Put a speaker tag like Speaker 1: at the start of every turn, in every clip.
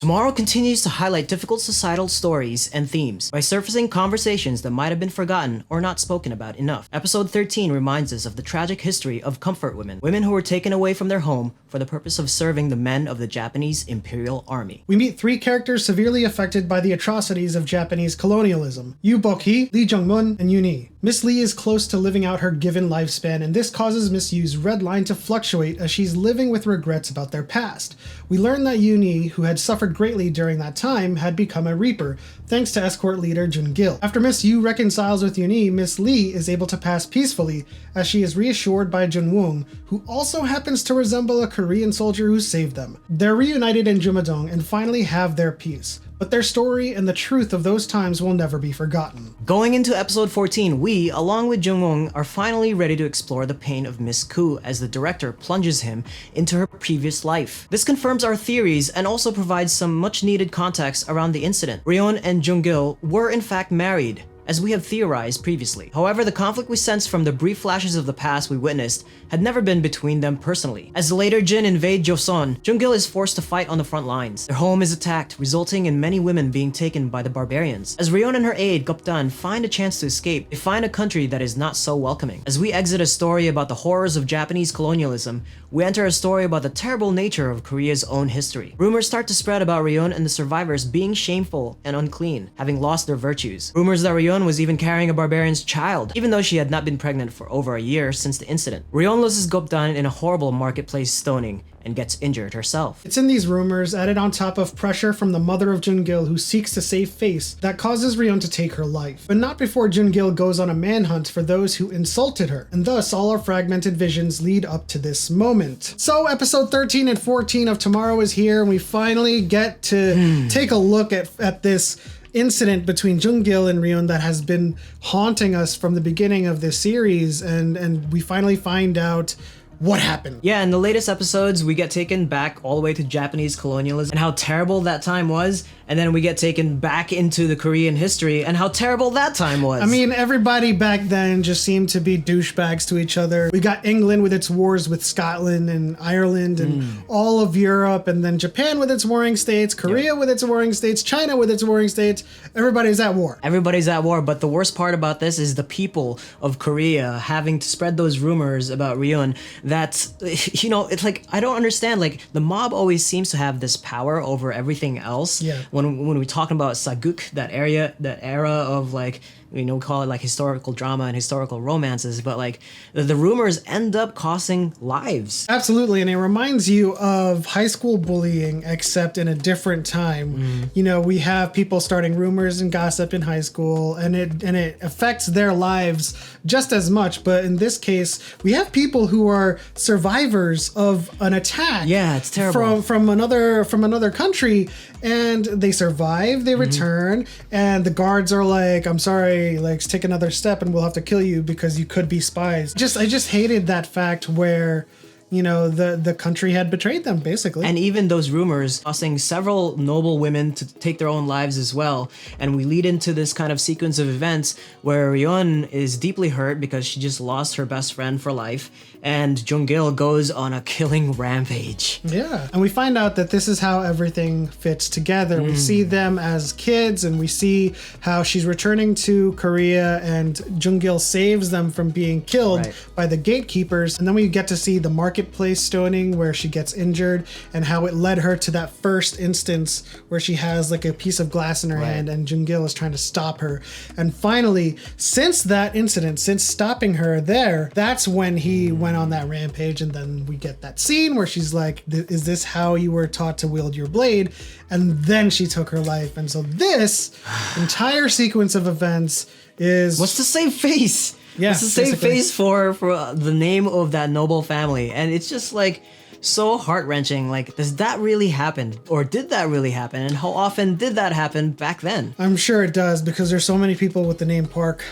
Speaker 1: Tomorrow continues to highlight difficult societal stories and themes by surfacing conversations that might have been forgotten or not spoken about enough. Episode 13 reminds us of the tragic history of comfort women, women who were taken away from their home for the purpose of serving the men of the Japanese Imperial Army.
Speaker 2: We meet three characters severely affected by the atrocities of Japanese colonialism: Yu Bok-hee, Lee Jung-mun, and Yoon-hee. Miss Lee is close to living out her given lifespan, and this causes Miss Yu's red line to fluctuate as she's living with regrets about their past. We learn that Yoon-hee, who had suffered greatly during that time, had become a Reaper, thanks to escort leader Jungil. After Miss Yu reconciles with Yoon-hee, Miss Lee is able to pass peacefully, as she is reassured by Jinwong, who also happens to resemble a Korean soldier who saved them. They're reunited in Jumadong and finally have their peace. But their story and the truth of those times will never be forgotten.
Speaker 1: Going into episode 14, we, along with Jinwong, are finally ready to explore the pain of Miss Koo as the director plunges him into her previous life. This confirms our theories and also provides some much needed context around the incident. Ryon and Jungil were in fact married, as we have theorized previously. However, the conflict we sensed from the brief flashes of the past we witnessed had never been between them personally. As the later Jin invade Joseon, Jungil is forced to fight on the front lines. Their home is attacked, resulting in many women being taken by the barbarians. As Ryon and her aide, Guptan, find a chance to escape, they find a country that is not so welcoming. As we exit a story about the horrors of Japanese colonialism, we enter a story about the terrible nature of Korea's own history. Rumors start to spread about Ryon and the survivors being shameful and unclean, having lost their virtues. Rumors that Ryon was even carrying a barbarian's child, even though she had not been pregnant for over a year since the incident. Ryon loses Guptan in a horrible marketplace stoning and gets injured herself.
Speaker 2: It's in these rumors, added on top of pressure from the mother of Jungil, who seeks to save face, that causes Ryon to take her life. But not before Jungil goes on a manhunt for those who insulted her, and thus all our fragmented visions lead up to this moment. So episode 13 and 14 of Tomorrow is here, and we finally get to take a look at this incident between Jungil and Ryon that has been haunting us from the beginning of this series, and we finally find out what happened.
Speaker 1: Yeah, in the latest episodes, we get taken back all the way to Japanese colonialism and how terrible that time was, and then we get taken back into the Korean history and how terrible that time was.
Speaker 2: I mean, everybody back then just seemed to be douchebags to each other. We got England with its wars with Scotland and Ireland and all of Europe, and then Japan with its warring states, Korea with its warring states, China with its warring states. Everybody's at war.
Speaker 1: Everybody's at war, but the worst part about this is the people of Korea having to spread those rumors about Ryon that, you know, it's like, I don't understand, like, the mob always seems to have this power over everything else.
Speaker 2: Yeah.
Speaker 1: When we're talking about Saguk, that era of, like, you know, we call it like historical drama and historical romances, but like the rumors end up costing lives.
Speaker 2: Absolutely, and it reminds you of high school bullying, except in a different time. You know, we have people starting rumors and gossip in high school, and it affects their lives just as much. But in this case, we have people who are survivors of an attack.
Speaker 1: Yeah, it's terrible.
Speaker 2: From another country, and they survive. They return, and the guards are like, "I'm sorry, like, take another step and we'll have to kill you because you could be spies." I just hated that fact where, you know, the country had betrayed them, basically.
Speaker 1: And even those rumors causing several noble women to take their own lives as well. And we lead into this kind of sequence of events where Ryon is deeply hurt because she just lost her best friend for life, and Jungil goes on a killing rampage.
Speaker 2: Yeah, and we find out that this is how everything fits together. We see them as kids, and we see how she's returning to Korea, and Jungil saves them from being killed by the gatekeepers. And then we get to see the marketplace stoning where she gets injured, and how it led her to that first instance where she has like a piece of glass in her hand, and Jungil is trying to stop her. And finally, since that incident, since stopping her there, that's when he went on that rampage. And then we get that scene where she's like, "Is this how you were taught to wield your blade?" And then she took her life. And so this entire sequence of events is...
Speaker 1: What's to save face?
Speaker 2: Yeah,
Speaker 1: what's to save face for the name of that noble family? And it's just like so heart-wrenching. Like, does that really happen? Or did that really happen? And how often did that happen back then?
Speaker 2: I'm sure it does, because there's so many people with the name Park.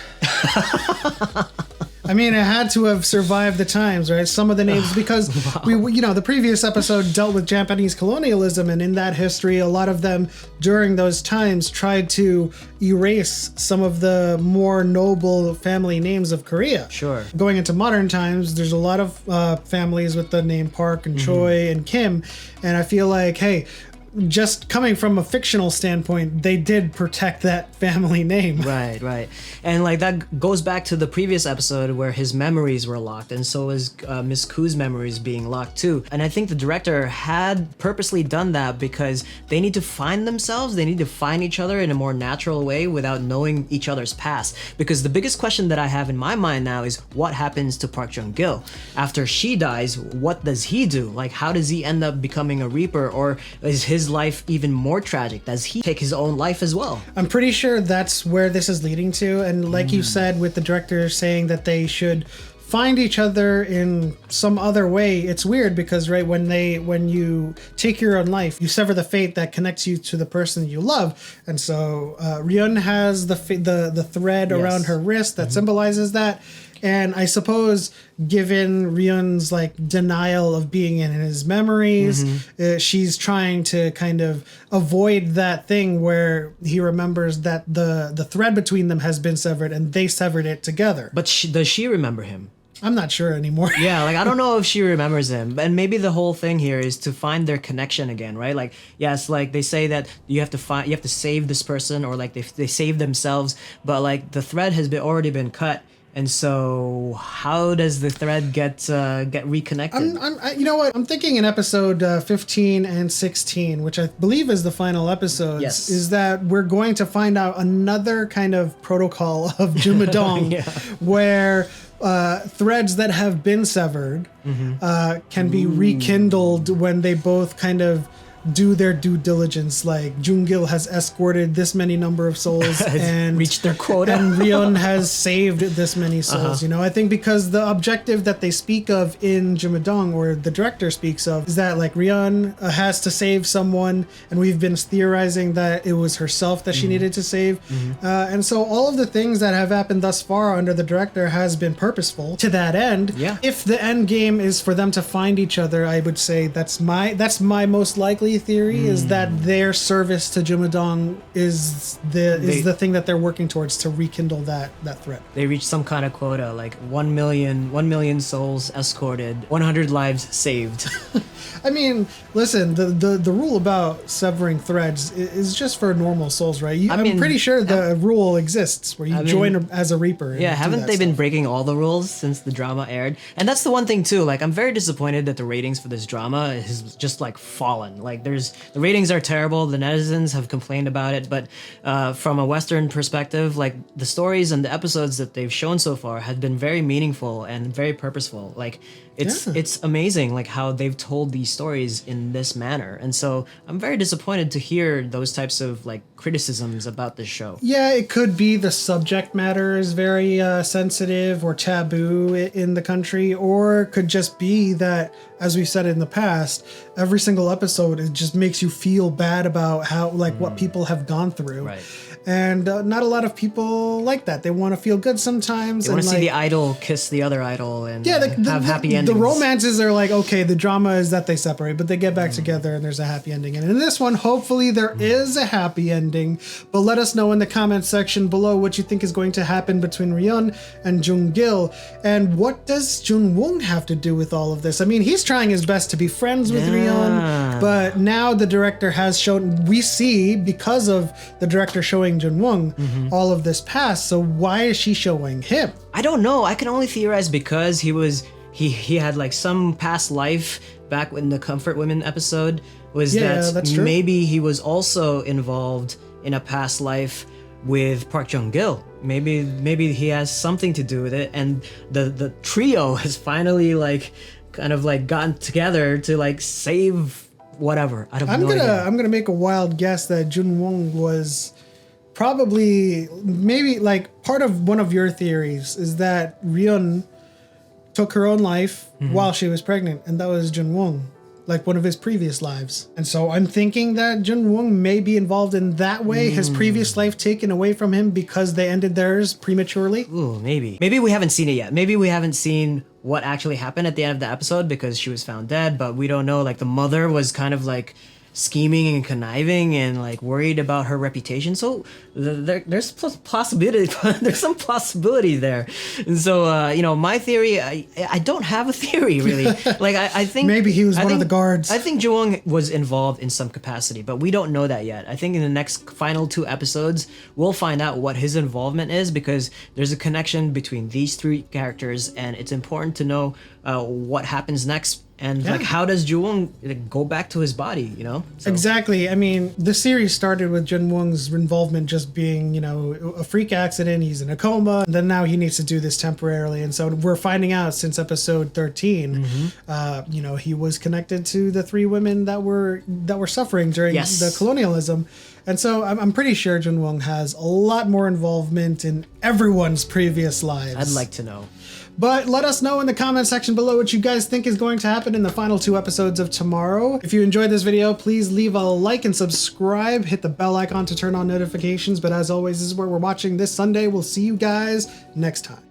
Speaker 2: I mean, it had to have survived the times, right? Some of the names, because we, you know, the previous episode dealt with Japanese colonialism, and in that history, a lot of them during those times tried to erase some of the more noble family names of Korea.
Speaker 1: Sure.
Speaker 2: Going into modern times, there's a lot of families with the name Park and Choi and Kim, and I feel like, hey, just coming from a fictional standpoint, they did protect that family name.
Speaker 1: Right. And like that goes back to the previous episode where his memories were locked, and so is Miss Ku's memories being locked too. And I think the director had purposely done that because they need to find themselves, they need to find each other in a more natural way without knowing each other's past. Because the biggest question that I have in my mind now is what happens to Park Jung-gil? After she dies, what does he do? Like, how does he end up becoming a Reaper, or is his life even more tragic? Does he take his own life as well?
Speaker 2: I'm pretty sure that's where this is leading to. And like you said, with the director saying that they should find each other in some other way, it's weird because when you take your own life, you sever the fate that connects you to the person you love. And so Ryon has the thread around her wrist that symbolizes that. And I suppose, given Ryun's like denial of being in his memories, she's trying to kind of avoid that thing where he remembers that the thread between them has been severed and they severed it together.
Speaker 1: But does she remember him?
Speaker 2: I'm not sure anymore.
Speaker 1: Yeah, like I don't know if she remembers him. And maybe the whole thing here is to find their connection again, right? Like, yes, like they say that you have to save this person, or like they save themselves, but like the thread has already been cut. And so, how does the thread get reconnected?
Speaker 2: You know what? I'm thinking in episode 15 and 16, which I believe is the final episodes, is that we're going to find out another kind of protocol of Jumadong, where threads that have been severed can be rekindled when they both kind of do their due diligence. Like Jungil has escorted this many number of souls and
Speaker 1: reached their quota,
Speaker 2: and Ryon has saved this many souls. You know, I think because the objective that they speak of in Jumadong, or the director speaks of, is that like Ryon has to save someone, and we've been theorizing that it was herself that she needed to save. And so all of the things that have happened thus far under the director has been purposeful to that end. If the end game is for them to find each other, I would say that's my most likely theory, is that their service to Jumadong is the thing that they're working towards to rekindle that thread.
Speaker 1: They reached some kind of quota, like 1 million souls escorted, 100 lives saved.
Speaker 2: I mean, listen, the rule about severing threads is just for normal souls, right? I'm pretty sure the rule exists where you join as a Reaper.
Speaker 1: Yeah, haven't they been breaking all the rules since the drama aired? And that's the one thing too, like I'm very disappointed that the ratings for this drama has just like fallen. Like the ratings are terrible, the netizens have complained about it, but from a Western perspective, like the stories and the episodes that they've shown so far have been very meaningful and very purposeful. Like it's amazing like how they've told these stories in this manner. And so I'm very disappointed to hear those types of like criticisms about this show.
Speaker 2: Yeah, it could be the subject matter is very sensitive or taboo in the country, or it could just be that, as we've said in the past, every single episode, it just makes you feel bad about how what people have gone through.
Speaker 1: Right.
Speaker 2: And not a lot of people like that. They want to feel good sometimes.
Speaker 1: They want to see the idol kiss the other idol and have happy endings.
Speaker 2: The romances are like, okay, the drama is that they separate, but they get back together and there's a happy ending. And in this one, hopefully there is a happy ending. But let us know in the comments section below what you think is going to happen between Ryon and Jungil. And what does Jinwong have to do with all of this? I mean, he's trying his best to be friends with Ryon, but now the director has shown, we see, because of the director showing Jinwong all of this past, so why is she showing him?
Speaker 1: I don't know. I can only theorize because he had like some past life back in the Comfort Women episode, that's true. Maybe he was also involved in a past life with Park Jung-gil. Maybe he has something to do with it, and the trio has finally like kind of like gotten together to like save whatever. I don't know.
Speaker 2: I'm gonna make a wild guess that Jinwong was probably, maybe like part of one of your theories is that Ryon took her own life while she was pregnant, and that was Jinwong, like one of his previous lives. And so I'm thinking that Jinwong may be involved in that way, his previous life taken away from him because they ended theirs prematurely.
Speaker 1: Ooh, maybe we haven't seen it yet. Maybe we haven't seen what actually happened at the end of the episode because she was found dead, but we don't know. Like the mother was kind of like scheming and conniving and like worried about her reputation. So there's possibility. There's some possibility there. And so you know, my theory, I don't have a theory really. Like I think
Speaker 2: maybe he was one of the guards.
Speaker 1: I think Jinwong was involved in some capacity, but we don't know that yet. I think in the next final 2 episodes, we'll find out what his involvement is, because there's a connection between these 3 characters, and it's important to know what happens next. And like, how does Jinwong go back to his body, you know? So.
Speaker 2: Exactly. I mean, the series started with Jinwong's involvement just being, you know, a freak accident. He's in a coma. And then now he needs to do this temporarily. And so we're finding out since episode 13, you know, he was connected to the 3 women that were suffering during the colonialism. And so I'm pretty sure Jinwong has a lot more involvement in everyone's previous lives.
Speaker 1: I'd like to know.
Speaker 2: But let us know in the comment section below what you guys think is going to happen in the final 2 episodes of tomorrow. If you enjoyed this video, please leave a like and subscribe. Hit the bell icon to turn on notifications. But as always, this is where we're watching this Sunday. We'll see you guys next time.